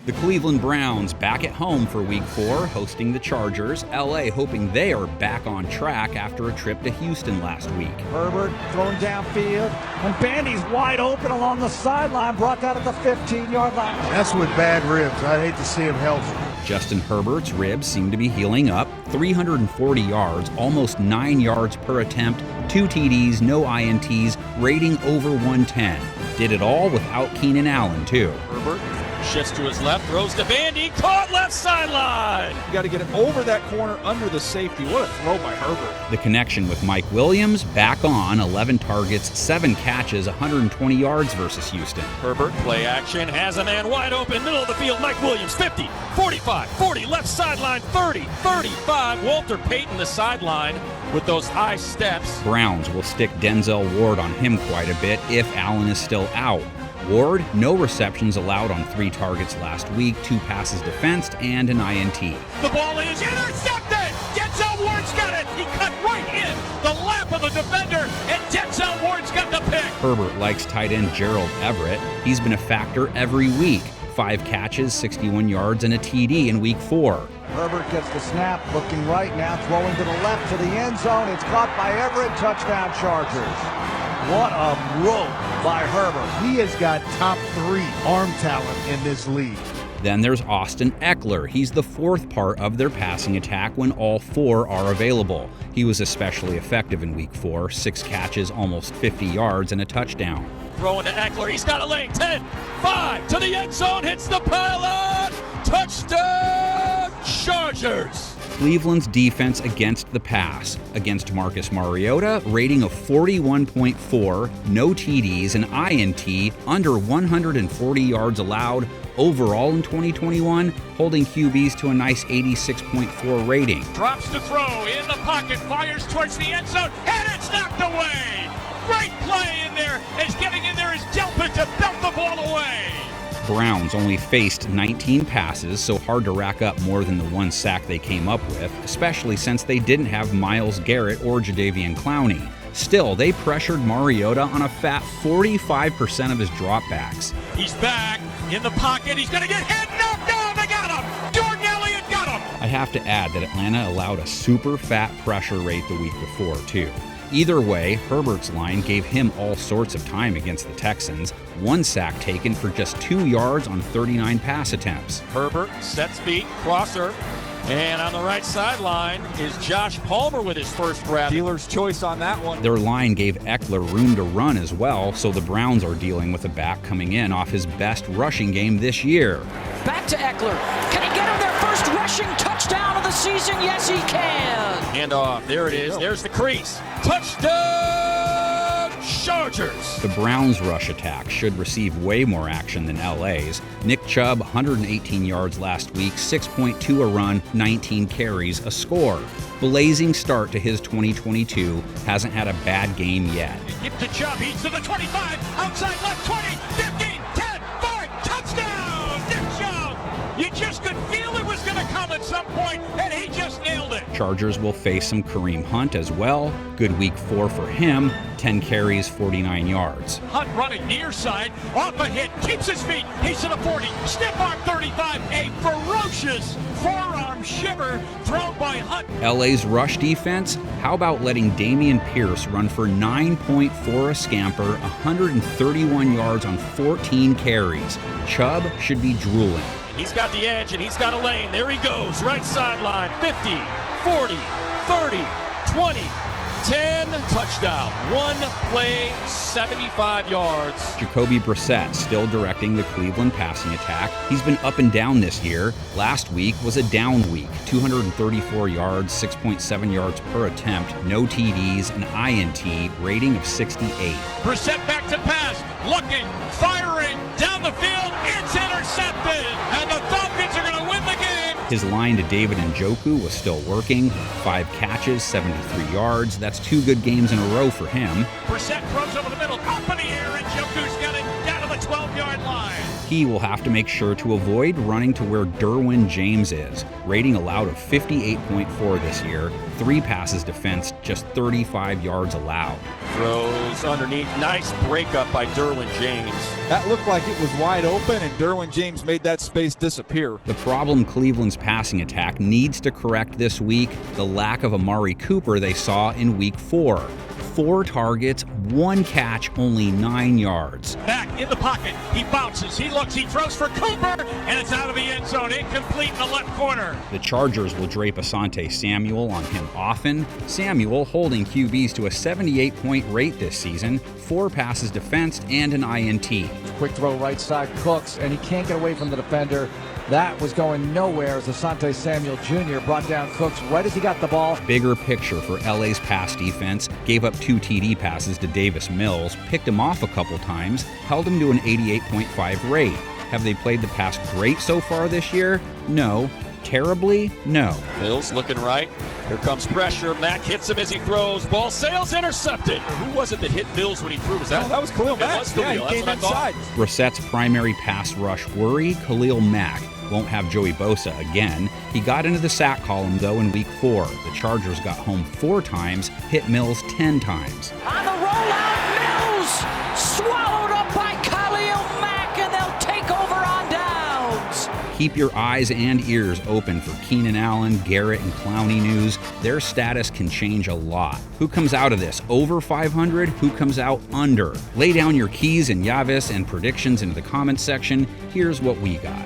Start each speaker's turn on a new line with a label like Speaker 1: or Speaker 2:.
Speaker 1: The Cleveland Browns back at home for Week 4, hosting the Chargers. LA hoping they are back on track after a trip to Houston last week.
Speaker 2: Herbert throwing downfield, and Bandy's wide open along the sideline, brought that at the 15-yard line.
Speaker 3: That's with bad ribs. I'd hate to see him healthy.
Speaker 1: Justin Herbert's ribs seem to be healing up. 340 yards, almost 9 yards per attempt, 2 TDs, no INTs, rating over 110. Did it all without Keenan Allen, too.
Speaker 4: Herbert shifts to his left, throws to Bandy, caught left sideline.
Speaker 5: You got to get it over that corner under the safety. What a throw by Herbert.
Speaker 1: The connection with Mike Williams back on, 11 targets, 7 catches, 120 yards versus Houston.
Speaker 4: Herbert, play action, has a man wide open, middle of the field, Mike Williams, 50, 45, 40, left sideline, 30, 35. Walter Payton, the sideline, with those high steps.
Speaker 1: Browns will stick Denzel Ward on him quite a bit if Allen is still out. Ward, no receptions allowed on 3 targets last week, 2 passes defensed, and an INT.
Speaker 4: The ball is intercepted! Denzel Ward's got it! He cut right in the lap of the defender, and Denzel Ward's got the pick!
Speaker 1: Herbert likes tight end Gerald Everett. He's been a factor every week. 5 catches, 61 yards, and a TD in Week 4.
Speaker 2: Herbert gets the snap, looking right now, throwing to the left to the end zone. It's caught by Everett, touchdown Chargers. What a rope by Herbert.
Speaker 3: He has got top 3 arm talent in this league.
Speaker 1: Then there's Austin Eckler. He's the 4th part of their passing attack when all 4 are available. He was especially effective in Week 4, 6 catches, almost 50 yards, and a touchdown.
Speaker 4: Throwing to Eckler, he's got a lane, 10, 5, to the end zone, hits the pylon, touchdown Chargers!
Speaker 1: Cleveland's defense against the pass. Against M.Mariota, rating of 41.4, no TDs, an INT, under 140 yards allowed. Overall in 2021, holding QBs to a nice 86.4 rating.
Speaker 4: Drops to throw, in the pocket, fires towards the end zone, and it's knocked away! Great play in there, as getting in there is Delpit to belt the ball away!
Speaker 1: Browns only faced 19 passes, so hard to rack up more than the 1 sack they came up with, especially since they didn't have Myles Garrett or Jadeveon Clowney. Still, they pressured Mariota on a fat 45% of his dropbacks.
Speaker 4: He's back in the pocket. He's going to get hit. Knocked down. They got him. Jordan Elliott got him.
Speaker 1: I have to add that Atlanta allowed a super fat pressure rate the week before, too. Either way, Herbert's line gave him all sorts of time against the Texans. 1 sack taken for just 2 yards on 39 pass attempts.
Speaker 4: Herbert sets feet, crosser. And on the right sideline is Josh Palmer with his first grab.
Speaker 5: Dealer's choice on that one.
Speaker 1: Their line gave Eckler room to run as well, so the Browns are dealing with a back coming in off his best rushing game this year.
Speaker 6: Back to Eckler. Can he get him their first rushing touchdown of the season? Yes, he can.
Speaker 4: Hand off. There it is. There's the crease. Touchdown Chargers.
Speaker 1: The Browns' rush attack should receive way more action than LA's. Nick Chubb, 118 yards last week, 6.2 a run, 19 carries, a score. Blazing start to his 2022, hasn't had a bad game yet.
Speaker 4: Get to Chubb, he's to the 25, outside left, 20, 15, 10, 5, touchdown! Nick Chubb! You just could feel it was going to come at some point, and he just nailed it.
Speaker 1: Chargers will face some Kareem Hunt as well. Good Week 4 for him, 10 carries, 49 yards.
Speaker 4: Hunt running near side, off a hit, keeps his feet, he's to the 40, stiff arm 35, a ferocious forearm shiver thrown by Hunt.
Speaker 1: LA's rush defense, how about letting Dameon Pierce run for 9.4 a scamper, 131 yards on 14 carries. Chubb should be drooling.
Speaker 4: He's got the edge and he's got a lane. There he goes, right sideline, 50, 40, 30, 20, 10, touchdown. 1 play, 75 yards.
Speaker 1: Jacoby Brissett still directing the Cleveland passing attack. He's been up and down this year. Last week was a down week. 234 yards, 6.7 yards per attempt, no TDs, an INT, rating of 68.
Speaker 4: Brissett back to pass, looking, firing, down the field, it's intercepted, and the Falcons are going to win the game.
Speaker 1: His line to David Njoku was still working. 5 catches, 73 yards. That's 2 good games in a row for him.
Speaker 4: Brissett throws over the middle, up in the air, and Njoku's got it down to the 12-yard line.
Speaker 1: He will have to make sure to avoid running to where Derwin James is, rating allowed of 58.4 this year, 3 passes defensed, just 35 yards allowed.
Speaker 4: Throws underneath. Nice breakup by Derwin James.
Speaker 5: That looked like it was wide open, and Derwin James made that space disappear.
Speaker 1: The problem Cleveland's passing attack needs to correct this week, the lack of Amari Cooper they saw in Week 4. 4 targets, 1 catch, only 9 yards.
Speaker 4: Back in the pocket. He bounces. He looks. He throws for Cooper, and it's out of the end zone. Incomplete in the left corner.
Speaker 1: The Chargers will drape Asante Samuel on him often. Samuel holding QBs to a 78-point rate this season, 4 passes defensed, and an INT.
Speaker 2: Quick throw right side, Cooks, and he can't get away from the defender. That was going nowhere as Asante Samuel Jr. brought down Cooks right as he got the ball.
Speaker 1: Bigger picture for LA's pass defense. Gave up 2 TD passes to Davis Mills, picked him off a couple times, held him to an 88.5 rate. Have they played the pass great so far this year? No. Terribly? No.
Speaker 4: Mills looking right. Here comes pressure. Mack hits him as he throws. Ball sails, intercepted. Who was it that hit Mills when he threw?
Speaker 5: That was Khalil Mack.
Speaker 4: Was Khalil.
Speaker 5: Yeah, he
Speaker 4: That's
Speaker 5: came
Speaker 4: what I thought.
Speaker 5: inside.
Speaker 1: Brissett's primary pass rush worry, Khalil Mack. Won't have Joey Bosa again. He got into the sack column, though, in Week 4. The Chargers got home 4 times, hit Mills 10 times.
Speaker 6: On the rollout, Mills swallowed up by Khalil Mack, and they'll take over on downs.
Speaker 1: Keep your eyes and ears open for Keenan Allen, Garrett, and Clowney news. Their status can change a lot. Who comes out of this? Over 500? Who comes out under? Lay down your keys and Yavis and predictions into the comments section. Here's what we got.